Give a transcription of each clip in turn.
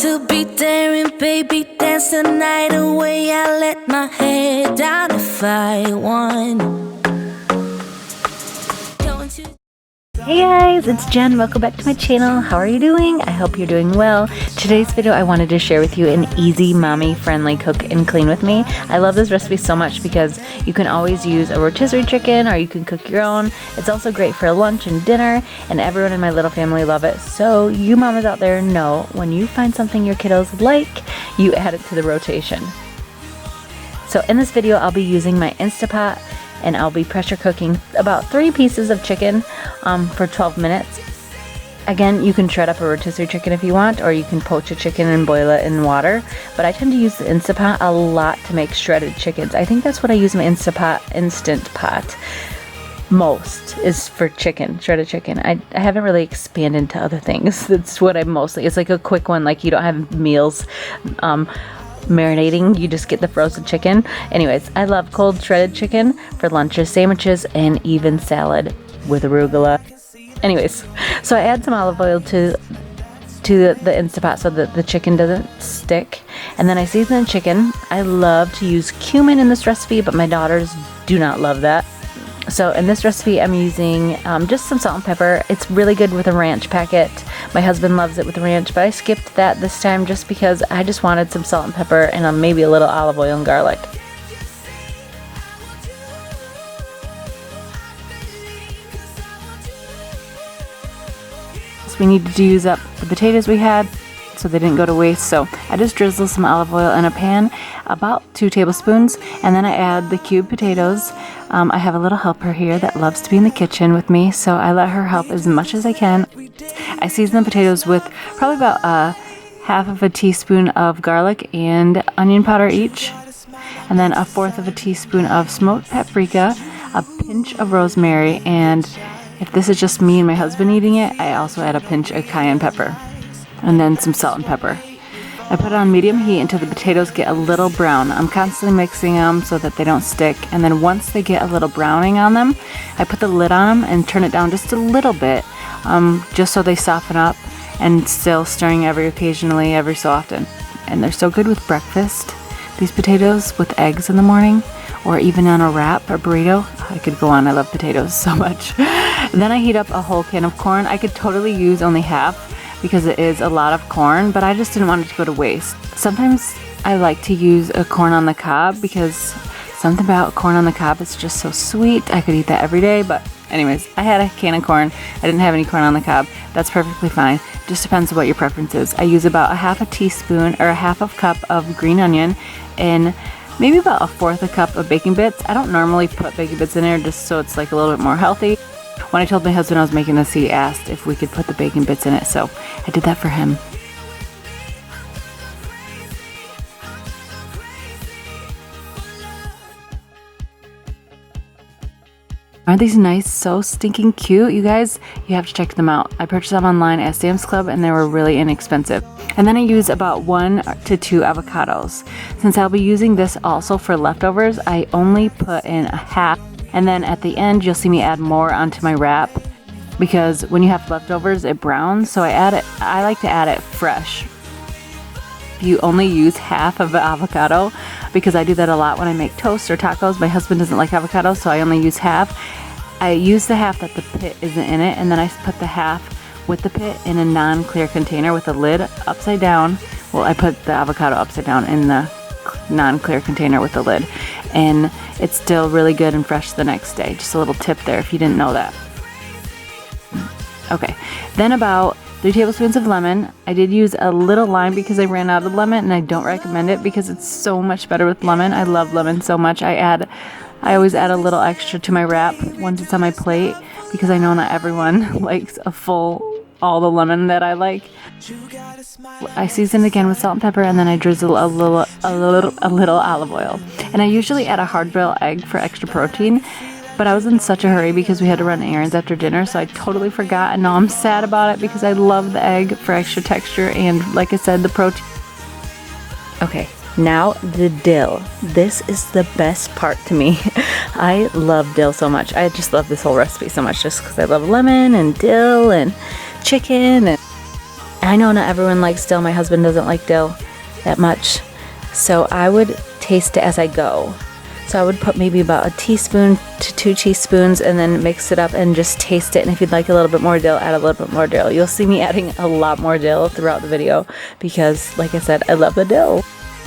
to be daring, baby, dance the night away. I let my hair down if I won. Hey guys, it's Jen. Welcome back to my channel. How are you doing? I hope you're doing well. Today's video I wanted to share with you an easy mommy friendly cook and clean with me. I love this recipe so much because you can always use a rotisserie chicken or you can cook your own. It's also great for lunch and dinner, and everyone in my little family love it. So you mamas out there know when you find something your kiddos like, you add it to the rotation. So in this video I'll be using my Instapot, and I'll be pressure cooking about 3 pieces of chicken for 12 minutes. Again, you can shred up a rotisserie chicken if you want, or you can poach a chicken and boil it in water, but I tend to use the Instapot a lot to make shredded chickens. I think that's what I use my Instant Pot most, is for chicken, shredded chicken. I haven't really expanded into other things. That's what I mostly, it's like a quick one, like you don't have meals marinating, you just get the frozen chicken. Anyways, I love cold shredded chicken for lunches, sandwiches, and even salad with arugula. Anyways, so I add some olive oil to the Instapot so that the chicken doesn't stick, and then I season the chicken. I love to use cumin in this recipe, but my daughters do not love that. So in this recipe I'm using just some salt and pepper. It's really good with a ranch packet. My husband loves it with ranch, but I skipped that this time just because I just wanted some salt and pepper and maybe a little olive oil and garlic. So we needed to use up the potatoes we had so they didn't go to waste. So I just drizzle some olive oil in a pan, about 2 tablespoons, and then I add the cubed potatoes. I have a little helper here that loves to be in the kitchen with me, so I let her help as much as I can. I season the potatoes with probably about half of a teaspoon of garlic and onion powder each, and then 1/4 of a teaspoon of smoked paprika, a pinch of rosemary, and if this is just me and my husband eating it, I also add a pinch of cayenne pepper, and then some salt and pepper. I put it on medium heat until the potatoes get a little brown. I'm constantly mixing them so that they don't stick, and then once they get a little browning on them, I put the lid on them and turn it down just a little bit, just so they soften up, and still stirring occasionally every so often. And they're so good with breakfast, these potatoes, with eggs in the morning, or even on a wrap or burrito. I could go on, I love potatoes so much. Then I heat up a whole can of corn. I could totally use only half, because it is a lot of corn, but I just didn't want it to go to waste. Sometimes I like to use a corn on the cob because something about corn on the cob is just so sweet. I could eat that every day, but anyways, I had a can of corn. I didn't have any corn on the cob. That's perfectly fine. Just depends on what your preference is. I use about 1/2 teaspoon or 1/2 cup of green onion and maybe about 1/4 cup of baking bits. I don't normally put baking bits in there just so it's like a little bit more healthy. When I told my husband I was making this, he asked if we could put the bacon bits in it, so I did that for him. Aren't these nice? So stinking cute. You guys, you have to check them out. I purchased them online at Sam's Club and they were really inexpensive. And then I use about 1 to 2 avocados. Since I'll be using this also for leftovers, I only put in 1/2. And then at the end, you'll see me add more onto my wrap, because when you have leftovers, it browns. So I like to add it fresh. You only use half of the avocado, because I do that a lot when I make toast or tacos. My husband doesn't like avocado, so I only use half. I use the half that the pit isn't in it, and then I put the half with the pit in a non-clear container with a lid upside down. Well, I put the avocado upside down in the non-clear container with the lid, and it's still really good and fresh the next day. Just a little tip there if you didn't know that. Okay, then about 3 tablespoons of lemon. I did use a little lime because I ran out of lemon, and I don't recommend it because it's so much better with lemon. I love lemon so much. I always add a little extra to my wrap once it's on my plate, because I know not everyone likes all the lemon that I like. I season it again with salt and pepper, and then I drizzle a little olive oil. And I usually add a hard-boiled egg for extra protein, but I was in such a hurry because we had to run errands after dinner, so I totally forgot, and now I'm sad about it because I love the egg for extra texture and, like I said, the protein. Okay, now the dill. This is the best part to me. I love dill so much. I just love this whole recipe so much just because I love lemon and dill and chicken, and I know not everyone likes dill. My husband doesn't like dill that much. So I would taste it as I go. So I would put maybe about a teaspoon to 2 teaspoons and then mix it up and just taste it. And if you'd like a little bit more dill, add a little bit more dill. You'll see me adding a lot more dill throughout the video because, like I said, I love the dill.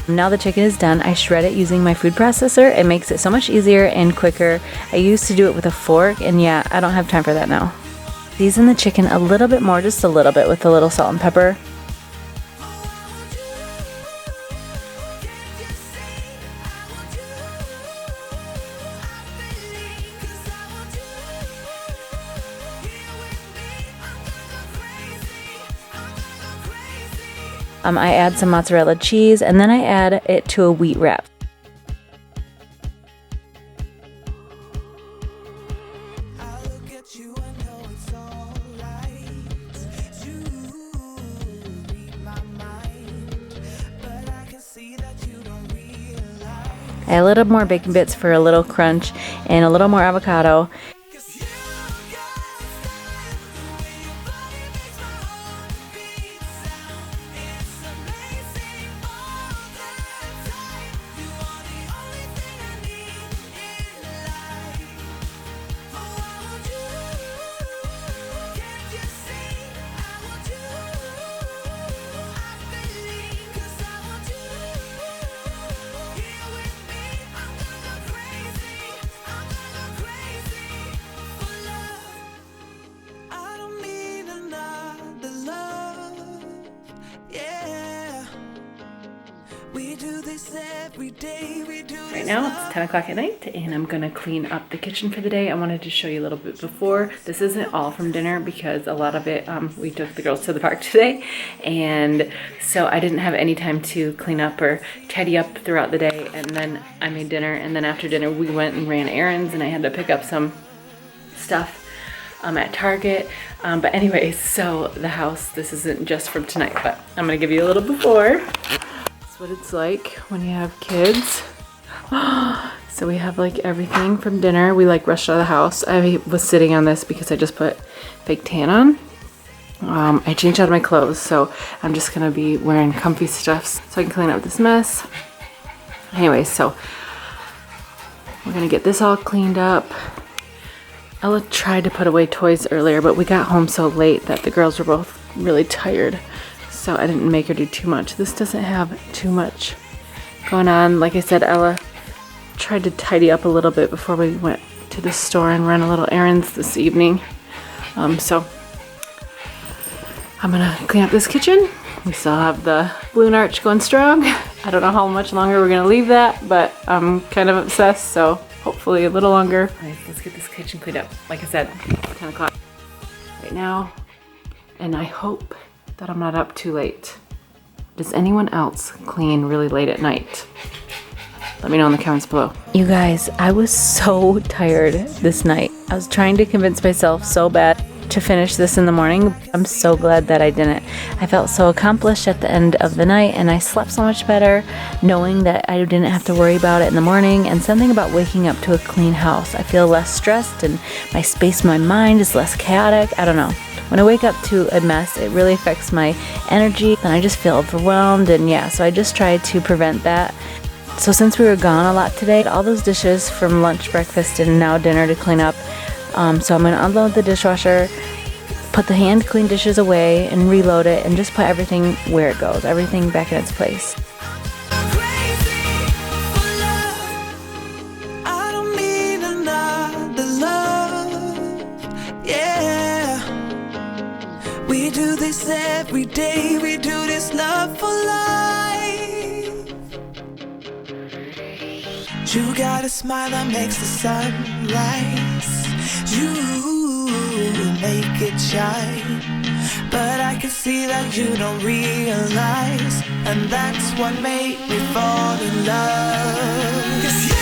Now the chicken is done, I shred it using my food processor. It makes it so much easier and quicker. I used to do it with a fork, and yeah, I don't have time for that now. Season the chicken a little bit more, just a little bit, with a little salt and pepper. I add some mozzarella cheese, and then I add it to a wheat wrap. I add a little more bacon bits for a little crunch and a little more avocado. Right now it's 10 o'clock at night and I'm gonna clean up the kitchen for the day. I wanted to show you a little bit before. This isn't all from dinner because a lot of it, we took the girls to the park today, and so I didn't have any time to clean up or tidy up throughout the day. And then I made dinner, and then after dinner we went and ran errands, and I had to pick up some stuff at Target. But anyways, so the house, this isn't just from tonight, but I'm gonna give you a little before. That's what it's like when you have kids. So we have like everything from dinner. We like rushed out of the house. I was sitting on this because I just put fake tan on. I changed out of my clothes, so I'm just gonna be wearing comfy stuff so I can clean up this mess. Anyway, so we're gonna get this all cleaned up. Ella tried to put away toys earlier, but we got home so late that the girls were both really tired, so I didn't make her do too much. This doesn't have too much going on. Like I said, Ella tried to tidy up a little bit before we went to the store and run a little errands this evening. So I'm gonna clean up this kitchen. We still have the balloon arch going strong. I don't know how much longer we're gonna leave that, but I'm kind of obsessed, so hopefully a little longer. All right, let's get this kitchen cleaned up. Like I said, 10 o'clock right now, and I hope that I'm not up too late. Does anyone else clean really late at night? Let me know in the comments below. You guys, I was so tired this night. I was trying to convince myself so bad to finish this in the morning. I'm so glad that I didn't. I felt so accomplished at the end of the night, and I slept so much better knowing that I didn't have to worry about it in the morning. And something about waking up to a clean house. I feel less stressed, and my space, my mind is less chaotic. I don't know. When I wake up to a mess, it really affects my energy, and I just feel overwhelmed. And yeah, so I just tried to prevent that. So since we were gone a lot today, all those dishes from lunch, breakfast, and now dinner to clean up. So I'm gonna unload the dishwasher, put the hand clean dishes away, and reload it, and just put everything where it goes, everything back in its place. We do this every day, we do this love for life. You got a smile that makes the sun rise. You make it shine, but I can see that you don't realize, and that's what made me fall in love. 'Cause you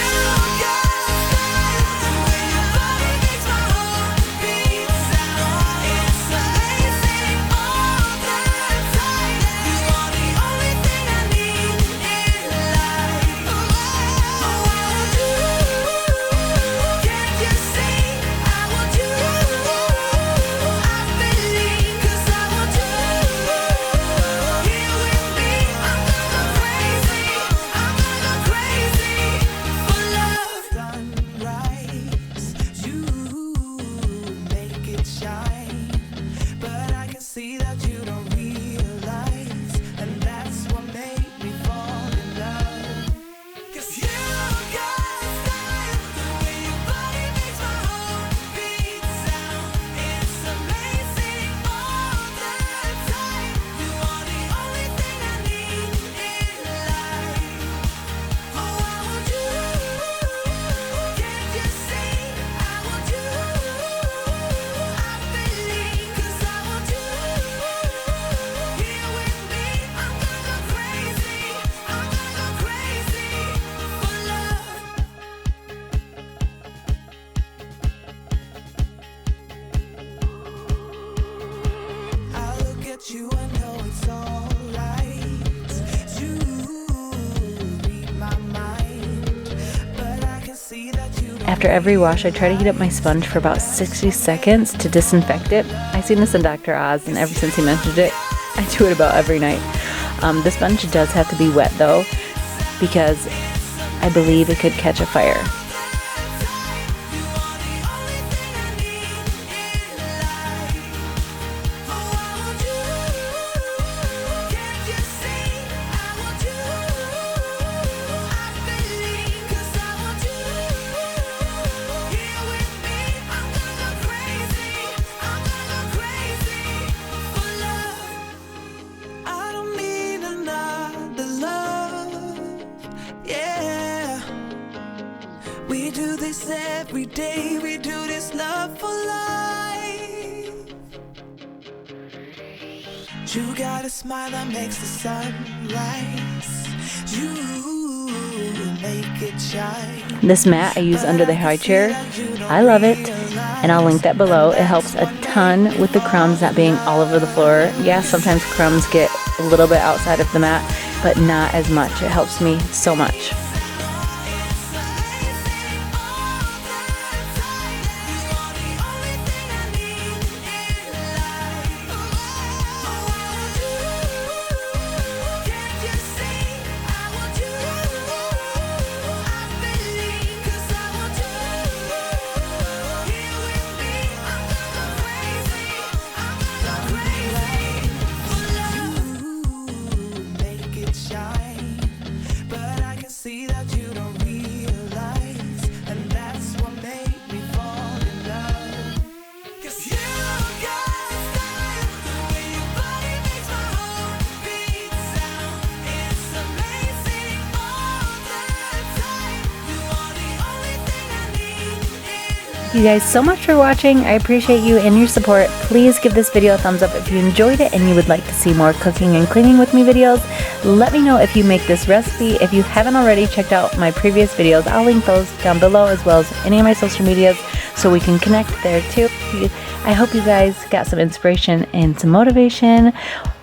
at you, I know it's alright. You read my mind, but I can see that you don't. After every wash, I try to heat up my sponge for about 60 seconds to disinfect it. I seen this in Dr. Oz, and ever since he mentioned it, I do it about every night. The sponge does have to be wet though, because I believe it could catch a fire. We do this every day, we do this love for life. You got a smile that makes the sun rise. You make it shine. This mat I use under the high chair. I love it, and I'll link that below. It helps a ton with the crumbs not being all over the floor. Yeah, sometimes crumbs get a little bit outside of the mat, but not as much. It helps me so much. See that you don't realize, and that's what made me fall in love. 'Cause you got style, the way your body makes my heart beat sound. It's amazing all the time. You are the only thing I need in life. Thank you guys so much for watching. I appreciate you and your support. Please give this video a thumbs up if you enjoyed it and you would like to see more cooking and cleaning with me videos. Let me know if you make this recipe. If you haven't already checked out my previous videos, I'll link those down below, as well as any of my social medias, so we can connect there too. I hope you guys got some inspiration and some motivation.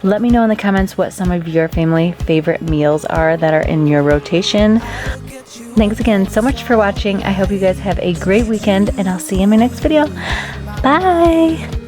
Let me know in the comments what some of your family favorite meals are that are in your rotation. Thanks again so much for watching. I hope you guys have a great weekend, and I'll see you in my next video. Bye!